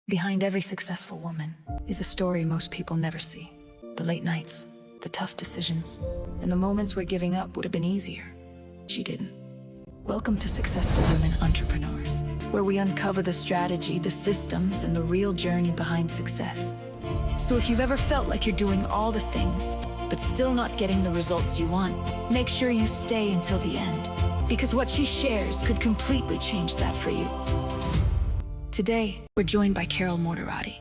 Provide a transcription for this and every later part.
Behind every successful woman is a story most people never see. The late nights, the tough decisions, and the moments where giving up would have been easier. She didn't. Welcome to Successful Women Entrepreneurs, where we uncover the strategy, the systems, and the real journey behind success. So if you've ever felt like you're doing all the things, but still not getting the results you want, make sure you stay until the end, because what she shares could completely change that for you. Today, we're joined by Carol Mortarotti.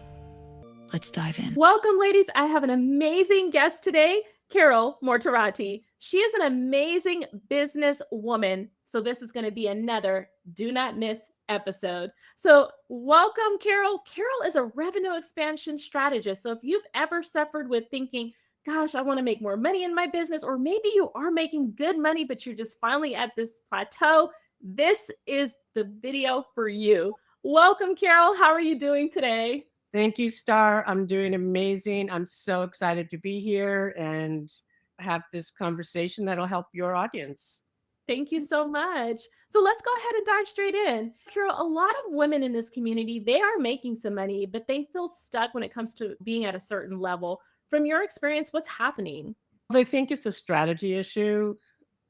Let's dive in. Welcome, ladies. I have an amazing guest today, Carol Mortarotti. She is an amazing business woman. So this is going to be another do not miss episode. So welcome, Carol. Carol is a revenue expansion strategist. So if you've ever suffered with thinking, gosh, I want to make more money in my business, or maybe you are making good money, but you're just finally at this plateau, this is the video for you. Welcome, Carol. How are you doing today? Thank you, Starr. I'm doing amazing. I'm so excited to be here and have this conversation that'll help your audience. Thank you so much. So let's go ahead and dive straight in. Carol, a lot of women in this community, they are making some money, but they feel stuck when it comes to being at a certain level. From your experience, what's happening? I think it's a strategy issue,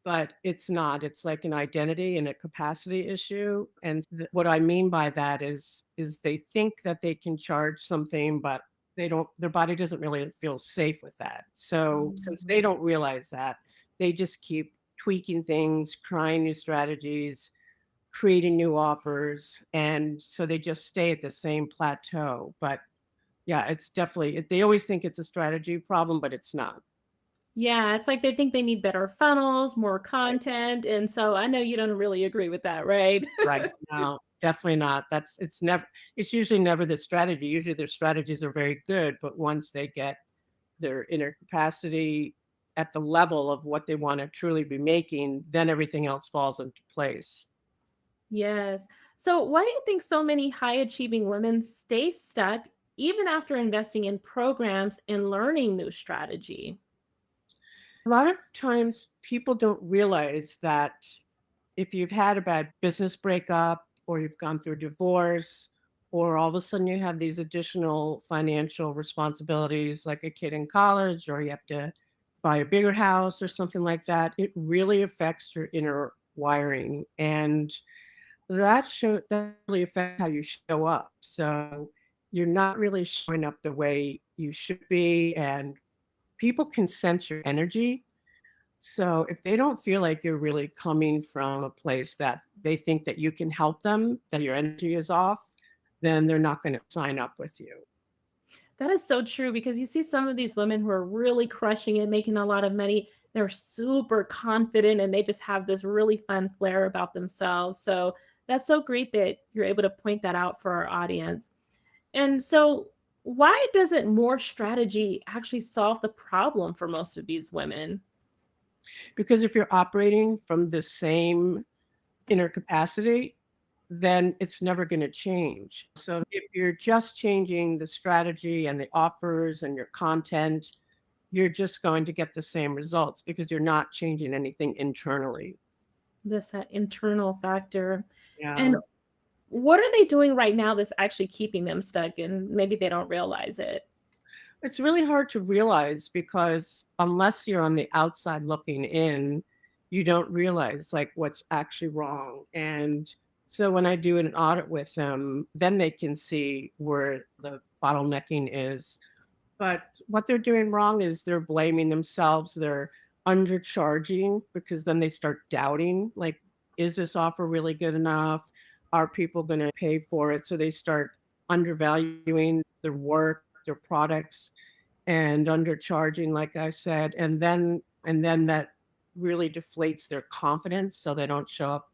but it's not. It's like an identity and a capacity issue. And what I mean by that is they think that they can charge something, but they don't, their body doesn't really feel safe with that. So since they don't realize that, they just keep tweaking things, trying new strategies, creating new offers. And so they just stay at the same plateau. But yeah, it's definitely, they always think it's a strategy problem, but it's not. Yeah, it's like they think they need better funnels, more content. And so I know you don't really agree with that, right? Right. No, definitely not. It's usually never the strategy. Usually their strategies are very good, but once they get their inner capacity at the level of what they want to truly be making, then everything else falls into place. Yes. So why do you think so many high achieving women stay stuck even after investing in programs and learning new strategy? A lot of times people don't realize that if you've had a bad business breakup or you've gone through a divorce, or all of a sudden you have these additional financial responsibilities like a kid in college, or you have to buy a bigger house or something like that, it really affects your inner wiring. And that really affects how you show up. So you're not really showing up the way you should be. And people can sense your energy, so if they don't feel like you're really coming from a place that they think that you can help them, that your energy is off, then they're not going to sign up with you. That is so true because you see some of these women who are really crushing it, making a lot of money. They're super confident and they just have this really fun flair about themselves. So that's so great that you're able to point that out for our audience. And so, why doesn't more strategy actually solve the problem for most of these women? Because if you're operating from the same inner capacity, then it's never going to change. So if you're just changing the strategy and the offers and your content, you're just going to get the same results because you're not changing anything internally. This internal factor. Yeah. And what are they doing right now that's actually keeping them stuck and maybe they don't realize it? It's really hard to realize because unless you're on the outside looking in, you don't realize like what's actually wrong. And so when I do an audit with them, then they can see where the bottlenecking is. But what they're doing wrong is they're blaming themselves. They're undercharging because then they start doubting, like, is this offer really good enough? Are people going to pay for it? So they start undervaluing their work, their products, and undercharging, like I said. And then that really deflates their confidence. So they don't show up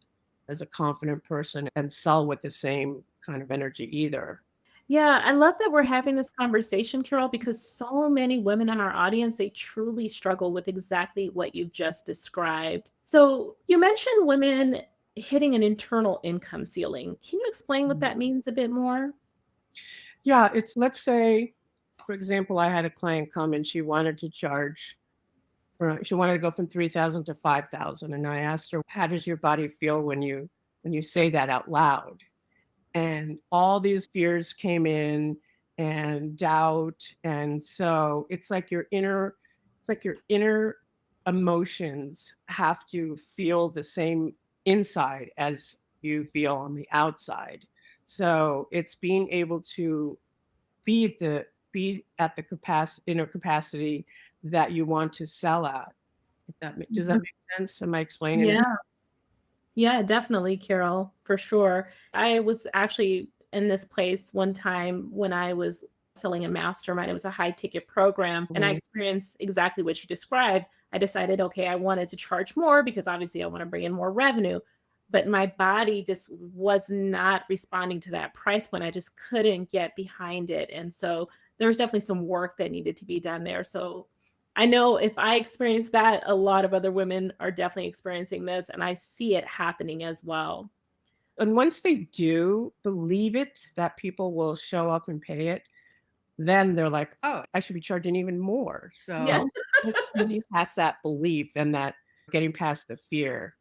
as a confident person and sell with the same kind of energy either. Yeah, I love that we're having this conversation, Carol, because so many women in our audience, they truly struggle with exactly what you've just described. So you mentioned women hitting an internal income ceiling. Can you explain what that means a bit more? Yeah, it's let's say, for example, I had a client come and she wanted to charge she wanted to go from 3,000 to 5,000. And I asked her, how does your body feel when you say that out loud? and all these fears came in and doubt. And so it's like your inner emotions have to feel the same inside as you feel on the outside. So it's being able to be at the inner capacity that you want to sell at. Does that Mhm. make sense? Am I explaining it? Yeah. Yeah, definitely, Carol, for sure. I was actually in this place one time when I was selling a mastermind. It was a high ticket program, and I Mhm. experienced exactly what you described. I decided, okay, I wanted to charge more because obviously I want to bring in more revenue. But my body just was not responding to that price point. I just couldn't get behind it. And so there was definitely some work that needed to be done there. So I know if I experience that, a lot of other women are definitely experiencing this, and I see it happening as well. And once they do believe it, that people will show up and pay it, then they're like, "Oh, I should be charging even more." Yeah, So just getting past that belief and that getting past the fear.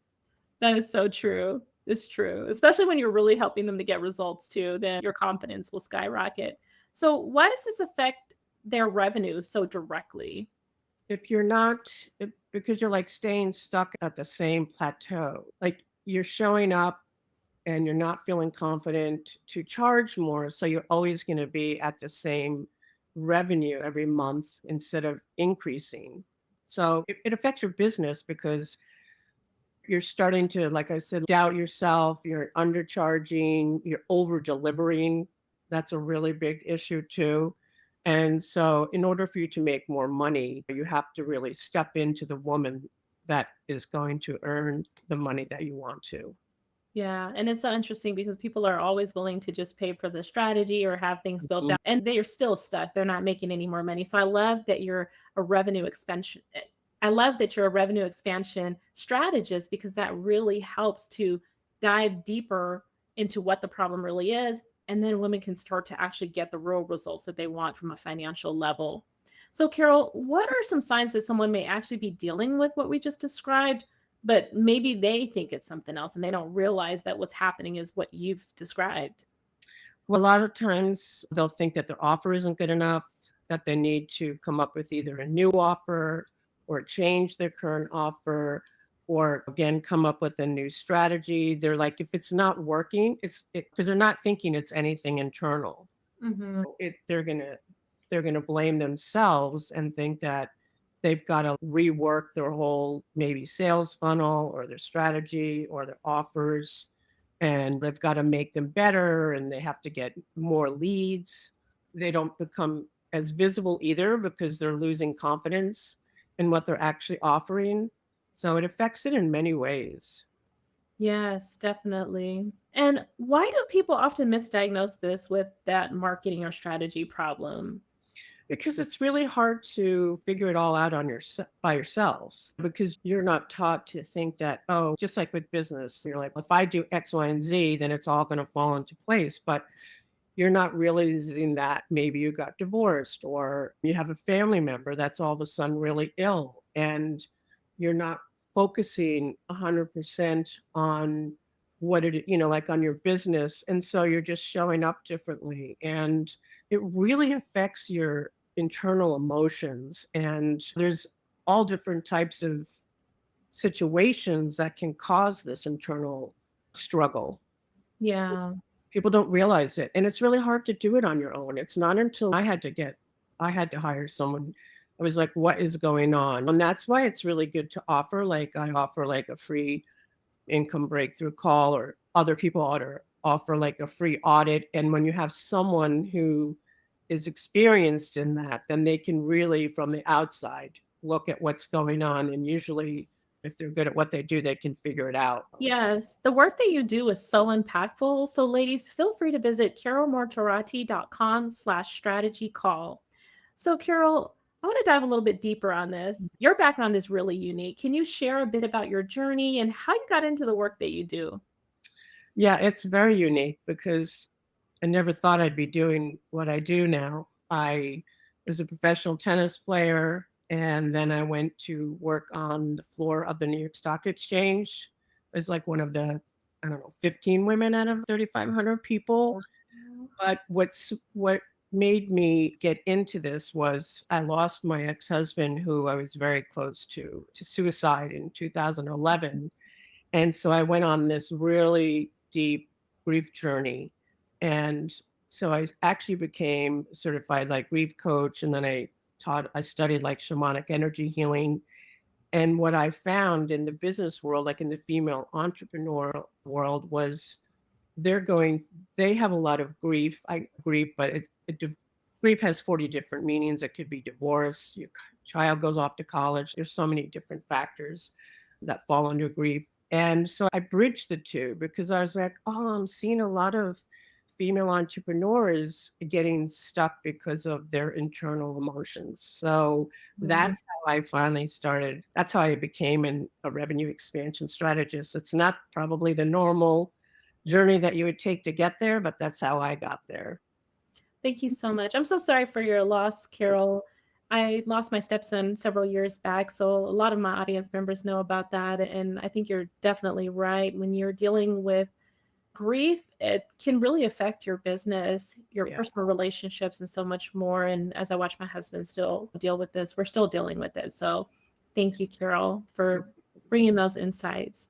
that is so true. It's true, especially when you're really helping them to get results too, then your confidence will skyrocket. So, why does this affect their revenue so directly? If you're not because you're like staying stuck at the same plateau. Like you're showing up and you're not feeling confident to charge more, so you're always going to be at the same revenue every month instead of increasing. So it affects your business because you're starting to, like I said, doubt yourself, you're undercharging, you're over delivering. That's a really big issue too. And so, in order for you to make more money, you have to really step into the woman that is going to earn the money that you want to. Yeah, and it's so interesting because people are always willing to just pay for the strategy or have things built Mhm. out, and they are still stuck. They're not making any more money. So I love that you're a revenue expansion. I love that you're a revenue expansion strategist because that really helps to dive deeper into what the problem really is, and then women can start to actually get the real results that they want from a financial level. So, Carol, what are some signs that someone may actually be dealing with what we just described? But maybe they think it's something else and they don't realize that what's happening is what you've described. Well, a lot of times they'll think that their offer isn't good enough, that they need to come up with either a new offer or change their current offer, or again, come up with a new strategy. They're like, if it's not working, because they're not thinking it's anything internal. Mhm. They're gonna blame themselves and think that they've got to rework their whole maybe sales funnel or their strategy or their offers, and they've got to make them better and they have to get more leads. They don't become as visible either because they're losing confidence in what they're actually offering. So it affects it in many ways. Yes, definitely. And why do people often misdiagnose this with that marketing or strategy problem? Because it's really hard to figure it all out by yourself, because you're not taught to think that, oh, just like with business, you're like, if I do X, Y, and Z, then it's all going to fall into place. But you're not realizing that maybe you got divorced or you have a family member that's all of a sudden really ill, and you're not focusing 100% on like on your business. And so you're just showing up differently. And it really affects your internal emotions. And there's all different types of situations that can cause this internal struggle. Yeah. People don't realize it, and it's really hard to do it on your own. It's not until I had to hire someone. I was like, "What is going on?" And that's why it's really good to I offer, like, a free income breakthrough call, or other people offer, like, a free audit, and when you have someone who is experienced in that, then they can really, from the outside, look at what's going on, and usually, if they're good at what they do, they can figure it out. Yes, the work that you do is so impactful. So, ladies, feel free to visit carolmortarotti.com/strategy call. So, Carol, I want to dive a little bit deeper on this. Your background is really unique. Can you share a bit about your journey and how you got into the work that you do? Yeah, it's very unique because I never thought I'd be doing what I do now. I was a professional tennis player, and then I went to work on the floor of the New York Stock Exchange. It was like one of the I don't know, 15 women out of 3,500 people. But what made me get into this was I lost my ex-husband, who I was very close to suicide in 2011. And so I went on this really deep grief journey. And so I actually became a certified like grief coach. And then I studied like shamanic energy healing. And what I found in the business world, like in the female entrepreneur world, was they're going they have a lot of grief. But grief has 40 different meanings. It could be divorce, your child goes off to college. There's so many different factors that fall under grief. And so I bridged the two because I was like, oh, I'm seeing a lot of female entrepreneurs getting stuck because of their internal emotions. So that's how I finally started. That's how I became a revenue expansion strategist. It's not probably the normal journey that you would take to get there, but that's how I got there. Thank you so much. I'm so sorry for your loss, Carol. I lost my stepson several years back, so a lot of my audience members know about that. And I think you're definitely right. When you're dealing with grief, it can really affect your business, your Yeah. personal relationships, and so much more. And as I watch my husband still deal with this, we're still dealing with it. So thank you, Carol, for bringing those insights.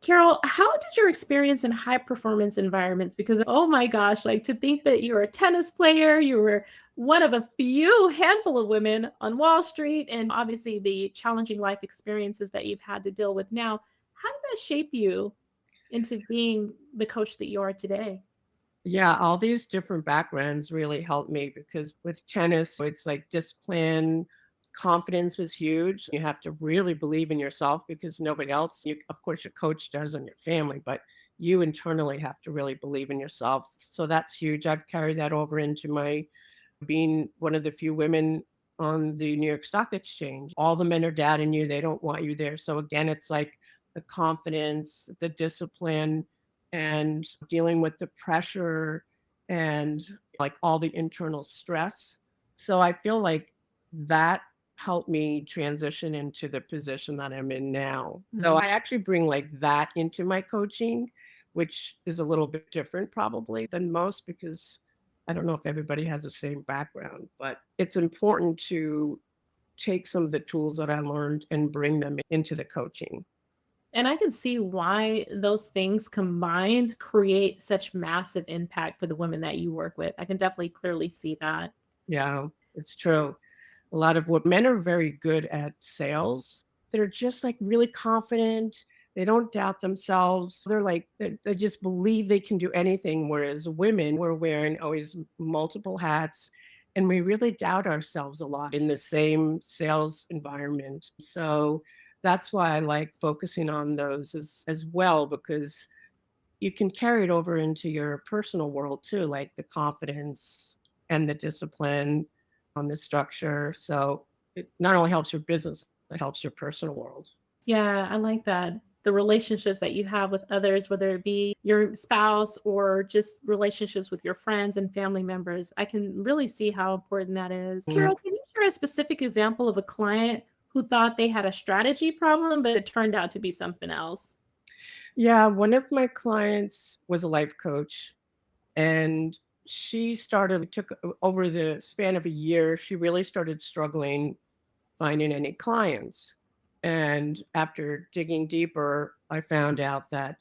Carol, how did your experience in high performance environments? Because, oh my gosh, like to think that you were a tennis player, you were one of a few handful of women on Wall Street, and obviously the challenging life experiences that you've had to deal with now. How did that shape you into being the coach that you are today? Yeah, all these different backgrounds really helped me because with tennis, it's like discipline, confidence was huge. You have to really believe in yourself because nobody else, of course, your coach does and your family, but you internally have to really believe in yourself. So that's huge. I've carried that over into my being one of the few women on the New York Stock Exchange. All the men are doubting you. They don't want you there. So again, it's like the confidence, the discipline, and dealing with the pressure and like all the internal stress. So I feel like that helped me transition into the position that I'm in now. So I actually bring like that into my coaching, which is a little bit different probably than most because I don't know if everybody has the same background, but it's important to take some of the tools that I learned and bring them into the coaching. And I can see why those things combined create such massive impact for the women that you work with. I can definitely clearly see that. Yeah, it's true. A lot of what men are very good at sales. They're just like really confident. They don't doubt themselves. They're like, they just believe they can do anything. Whereas women, we're wearing always multiple hats and we really doubt ourselves a lot in the same sales environment. So that's why I like focusing on those as well, because you can carry it over into your personal world too, like the confidence and the discipline on the structure. So it not only helps your business, it helps your personal world. Yeah, I like that. The relationships that you have with others, whether it be your spouse or just relationships with your friends and family members, I can really see how important that is. Mm. Carol, can you share a specific example of a client who thought they had a strategy problem, but it turned out to be something else? Yeah, one of my clients was a life coach and she started took over the span of a year, she really started struggling finding any clients. And after digging deeper, I found out that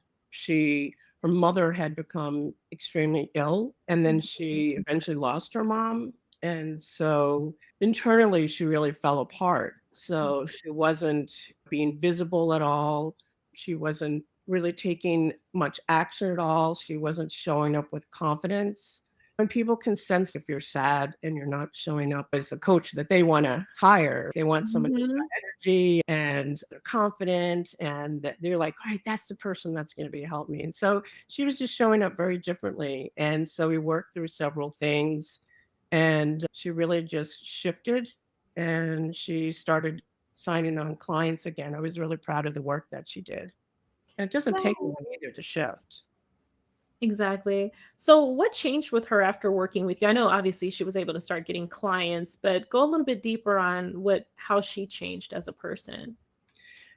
her mother had become extremely ill, and then she eventually lost her mom. And so internally, she really fell apart. So she wasn't being visible at all. She wasn't really taking much action at all. She wasn't showing up with confidence. And people can sense if you're sad and you're not showing up as the coach that they want to hire. They want someone who's got Mhm. energy and they're confident and that they're like, all right, that's the person that's going to be help me. And so she was just showing up very differently. And so we worked through several things and she really just shifted and she started signing on clients again. I was really proud of the work that she did. And it doesn't take long either to shift. Exactly. So what changed with her after working with you? I know obviously she was able to start getting clients, but go a little bit deeper on how she changed as a person.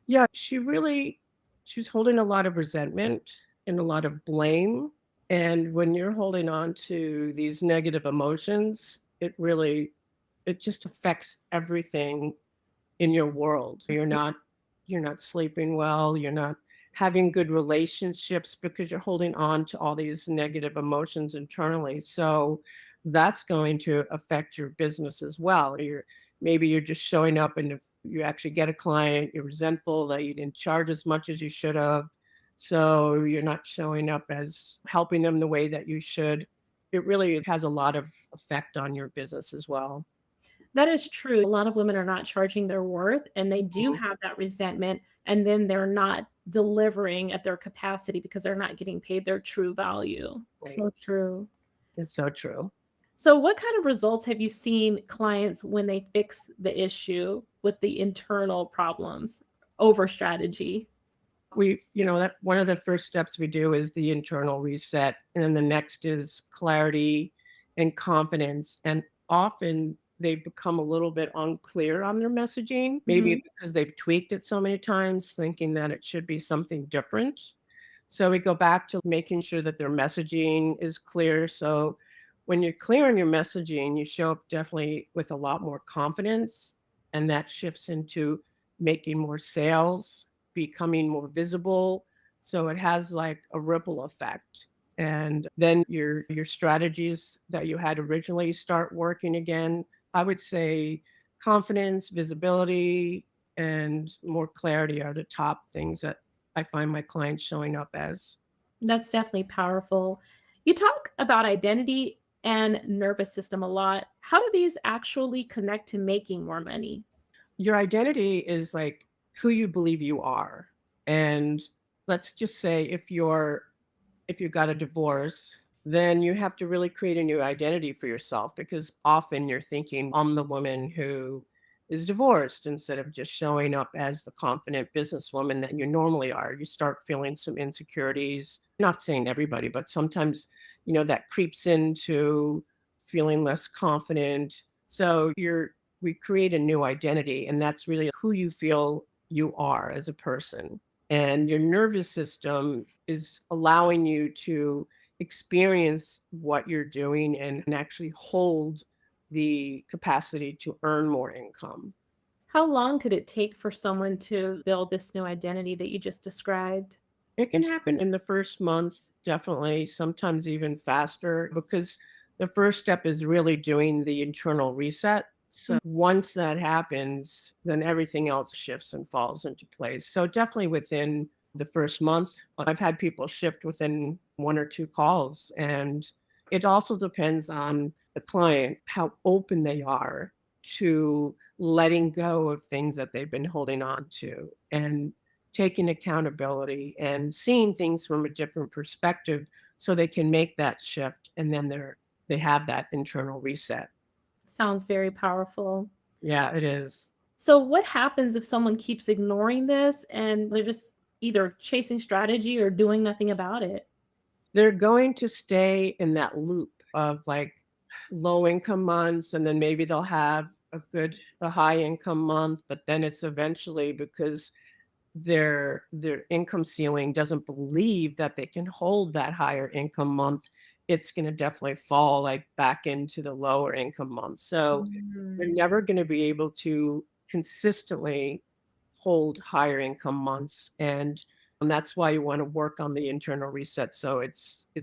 Yeah, she was holding a lot of resentment and a lot of blame. And when you're holding on to these negative emotions, it just affects everything in your world. You're not sleeping well, you're not having good relationships because you're holding on to all these negative emotions internally. So that's going to affect your business as well. Maybe you're just showing up, and if you actually get a client, you're resentful that you didn't charge as much as you should have. So you're not showing up as helping them the way that you should. It really has a lot of effect on your business as well. That is true. A lot of women are not charging their worth and they do Mhm. have that resentment, and then they're not delivering at their capacity because they're not getting paid their true value. Right. So true. It's so true. So, what kind of results have you seen clients when they fix the issue with the internal problems over strategy? That one of the first steps we do is the internal reset. And then the next is clarity and confidence. And often they become a little bit unclear on their messaging, maybe Mhm. because they've tweaked it so many times, thinking that it should be something different. So we go back to making sure that their messaging is clear. So when you're clear on your messaging, you show up definitely with a lot more confidence, and that shifts into making more sales, becoming more visible. So it has like a ripple effect. And then your strategies that you had originally start working again. I would say confidence, visibility, and more clarity are the top things that I find my clients showing up as. That's definitely powerful. You talk about identity and nervous system a lot. How do these actually connect to making more money? Your identity is like who you believe you are. And let's just say if you got a divorce, then you have to really create a new identity for yourself, because often you're thinking, I'm the woman who is divorced, instead of just showing up as the confident businesswoman that you normally are. You start feeling some insecurities. Not saying everybody, but sometimes, that creeps into feeling less confident. So we create a new identity, and that's really who you feel you are as a person. And your nervous system is allowing you to experience what you're doing and actually hold the capacity to earn more income. How long could it take for someone to build this new identity that you just described? It can happen in the first month, definitely, sometimes even faster, because the first step is really doing the internal reset. So once that happens, then everything else shifts and falls into place. So definitely within the first month, I've had people shift within one or two calls. And it also depends on the client, how open they are to letting go of things that they've been holding on to, and taking accountability and seeing things from a different perspective, so they can make that shift, and then they have that internal reset. Sounds very powerful. Yeah, it is. So, what happens if someone keeps ignoring this and they're just either chasing strategy or doing nothing about it? They're going to stay in that loop of like low income months, and then maybe they'll have a high income month, but then it's eventually because their income ceiling doesn't believe that they can hold that higher income month. It's going to definitely fall like back into the lower income month. So they're Mm. never going to be able to consistently hold higher income months. And that's why you want to work on the internal reset, so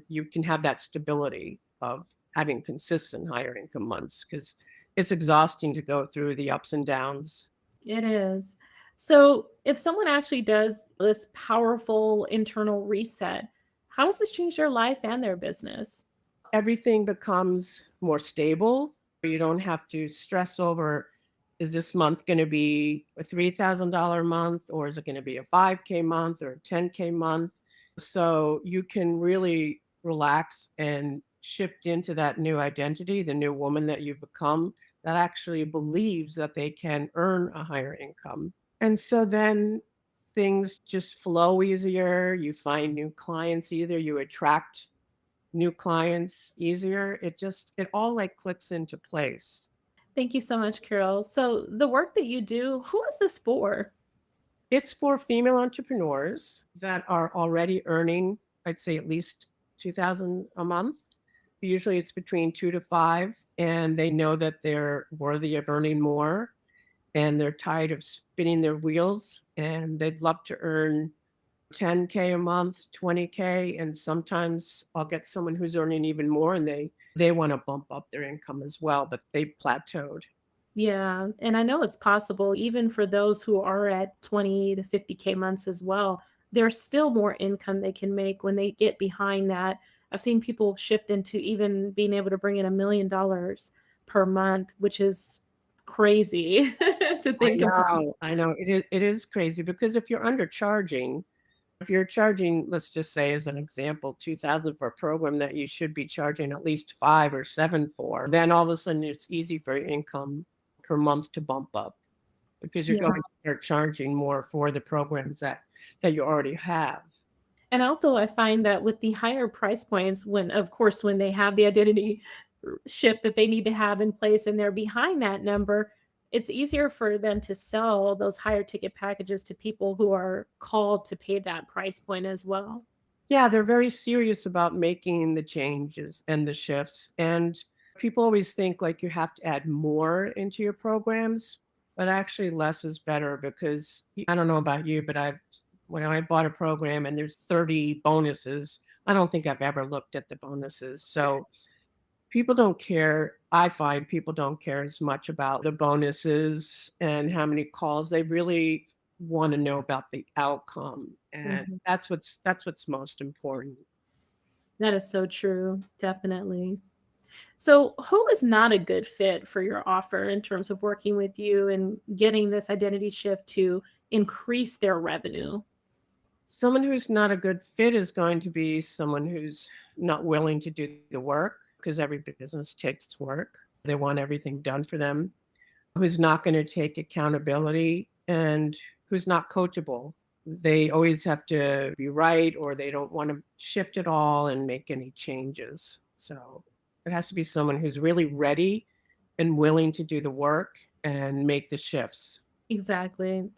you can have that stability of having consistent higher income months, because it's exhausting to go through the ups and downs. It is. So, if someone actually does this powerful internal reset, how does this change their life and their business? Everything becomes more stable. You don't have to stress over, is this month going to be a $3,000 month, or is it going to be a 5K month or a 10K month? So you can really relax and shift into that new identity, the new woman that you've become, that actually believes that they can earn a higher income. And so then things just flow easier. You find new clients, either you attract new clients easier. It all like clicks into place. Thank you so much, Carol. So, the work that you do, who is this for? It's for female entrepreneurs that are already earning I'd say at least 2,000 a month. Usually it's between 2 to 5, and they know that they're worthy of earning more, and they're tired of spinning their wheels, and they'd love to earn 10K a month, 20K, and sometimes I'll get someone who's earning even more, and they want to bump up their income as well, but they've plateaued. Yeah, and I know it's possible even for those who are at 20 to 50K months as well. There's still more income they can make when they get behind that. I've seen people shift into even being able to bring in $1 million per month, which is crazy to I think about. know, I know. It is crazy because if you're undercharging, if you're charging, let's just say as an example, 2,000 for a program that you should be charging at least 5 or 7 for, then all of a sudden it's easy for your income per month to bump up because you're going Yeah. to start charging more for the programs that you already have. And also, I find that with the higher price points, when, of course, when they have the identity shift that they need to have in place and they're behind that number, it's easier for them to sell those higher ticket packages to people who are called to pay that price point as well. Yeah, they're very serious about making the changes and the shifts. And people always think like you have to add more into your programs, but actually less is better because I don't know about you, but when I bought a program and there's 30 bonuses, I don't think I've ever looked at the bonuses. So people don't care. I find people don't care as much about the bonuses and how many calls. They really want to know about the outcome. And Mhm. that's what's most important. That is so true. Definitely. So, who is not a good fit for your offer in terms of working with you and getting this identity shift to increase their revenue? Someone who's not a good fit is going to be someone who's not willing to do the work because every business takes work. They want everything done for them, who's not going to take accountability and who's not coachable. They always have to be right or they don't want to shift at all and make any changes. So it has to be someone who's really ready and willing to do the work and make the shifts. Exactly.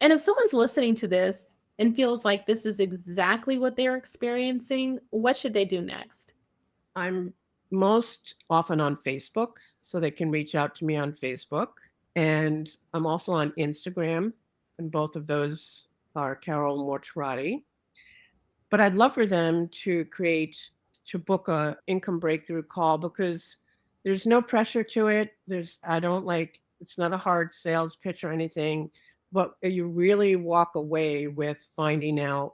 And if someone's listening to this and feels like this is exactly what they're experiencing, what should they do next? I'm most often on Facebook, so they can reach out to me on Facebook. And I'm also on Instagram, and both of those are Carol Mortarotti. But I'd love for them to book a income breakthrough call because there's no pressure to it. I don't like it's not a hard sales pitch or anything, but you really walk away with finding out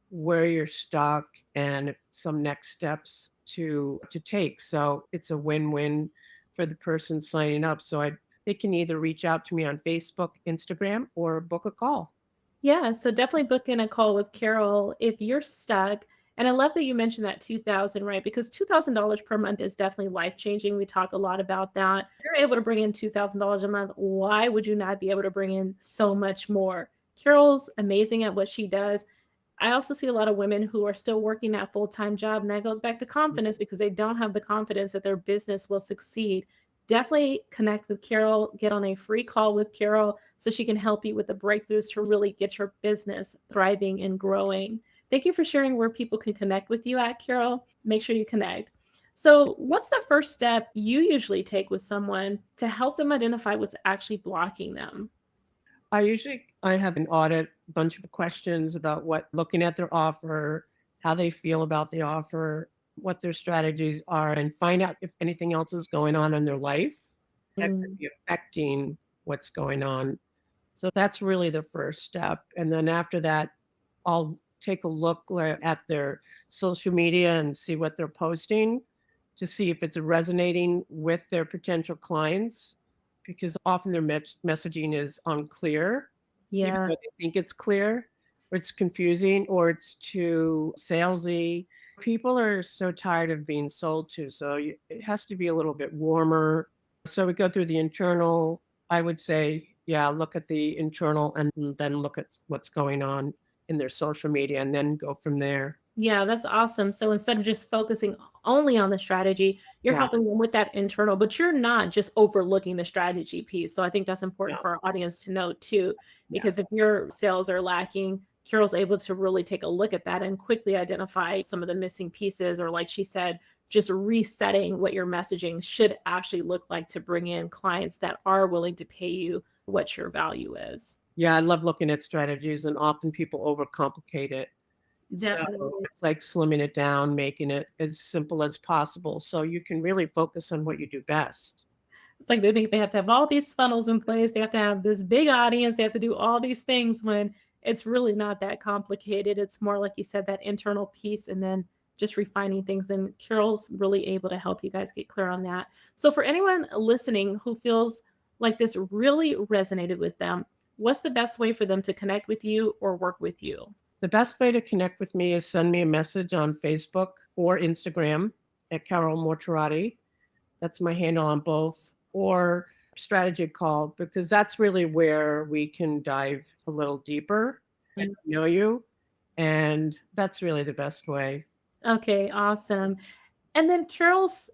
where you're stuck and some next steps to take. So it's a win-win for the person signing up. So they can either reach out to me on Facebook, Instagram, or book a call. Yeah, so definitely book in a call with Carol if you're stuck. And I love that you mentioned that 2000, right? Because $2,000 per month is definitely life-changing. We talk a lot about that. If you're able to bring in $2,000 a month, why would you not be able to bring in so much more? Carol's amazing at what she does. I also see a lot of women who are still working that full-time job, and that goes back to confidence because they don't have the confidence that their business will succeed. Definitely connect with Carol, get on a free call with Carol so she can help you with the breakthroughs to really get your business thriving and growing. Thank you for sharing where people can connect with you at, Carol. Make sure you connect. So, what's the first step you usually take with someone to help them identify what's actually blocking them? I have an audit, bunch of questions about what looking at their offer, how they feel about the offer, what their strategies are, and find out if anything else is going on in their life that could Mm, be affecting what's going on. So that's really the first step. And then after that, I'll take a look at their social media and see what they're posting to see if it's resonating with their potential clients because often their messaging is unclear, even yeah. though they think it's clear, or it's confusing, or it's too salesy. People are so tired of being sold to, so it has to be a little bit warmer. So we go through the internal. I would say, yeah, look at the internal and then look at what's going on in their social media and then go from there. Yeah, that's awesome. So instead of just focusing only on the strategy, you're Yeah, helping them with that internal, but you're not just overlooking the strategy piece. So I think that's yeah, important for our audience to know too, yeah. because if your sales are lacking, Carol's able to really take a look at that and quickly identify some of the missing pieces, or like she said, just resetting what your messaging should actually look like to bring in clients that are willing to pay you what your value is. Yeah, I love looking at strategies, and often people overcomplicate it. So Definitely. it's like slimming it down, making it as simple as possible so you can really focus on what you do best. It's like they think they have to have all these funnels in place. They have to have this big audience. They have to do all these things when it's really not that complicated. It's more like you said, that internal piece, and then just refining things. And Carol's really able to help you guys get clear on that. So for anyone listening who feels like this really resonated with them, what's the best way for them to connect with you or work with you? The best way to connect with me is send me a message on Facebook or Instagram at Carol Mortarotti. That's my handle on both, or strategy call, because that's really where we can dive a little deeper and know you. And that's really the best way. Okay, awesome. And then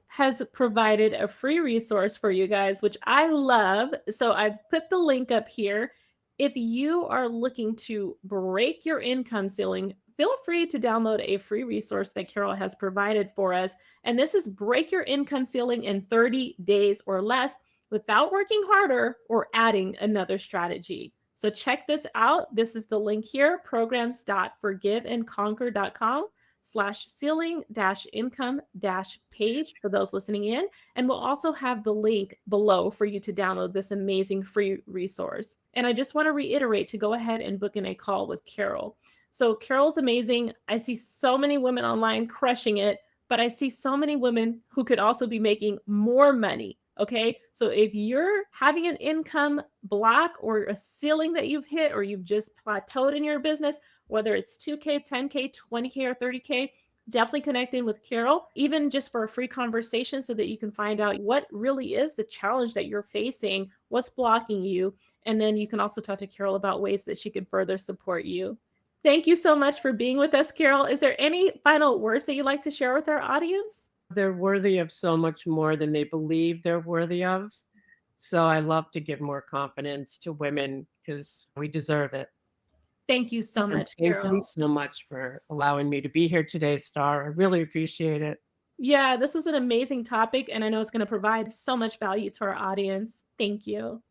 has provided a free resource for you guys, which I love. So I've put the link up here. If you are looking to break your income ceiling, feel free to download a free resource that Carol has provided for us. And this is Break Your Income Ceiling in 30 Days or Less Without Working Harder or Adding Another Strategy. So check this out. This is the link here, programs.forgiveandconquer.com/ceiling-income-page for those listening in. And we'll also have the link below for you to download this amazing free resource. And I just want to reiterate to go ahead and book in a call with Carol. So Carol's amazing. I see so many women online crushing it, but I see so many women who could also be making more money. Okay. So if you're having an income block or a ceiling that you've hit, or you've just plateaued in your business, whether it's 2K, 10K, 20K, or 30K, definitely connect in with Carol, even just for a free conversation, so that you can find out what really is the challenge that you're facing, what's blocking you. And then you can also talk to Carol about ways that she can further support you. Thank you so much for being with us, Carol. Is there any final words that you'd like to share with our audience? They're worthy of so much more than they believe they're worthy of. So I love to give more confidence to women because we deserve it. Thank you so And much, thank Carol. you so much for allowing me to be here today, Starr. I really appreciate it. Yeah, this was an amazing topic, and I know it's going to provide so much value to our audience. Thank you.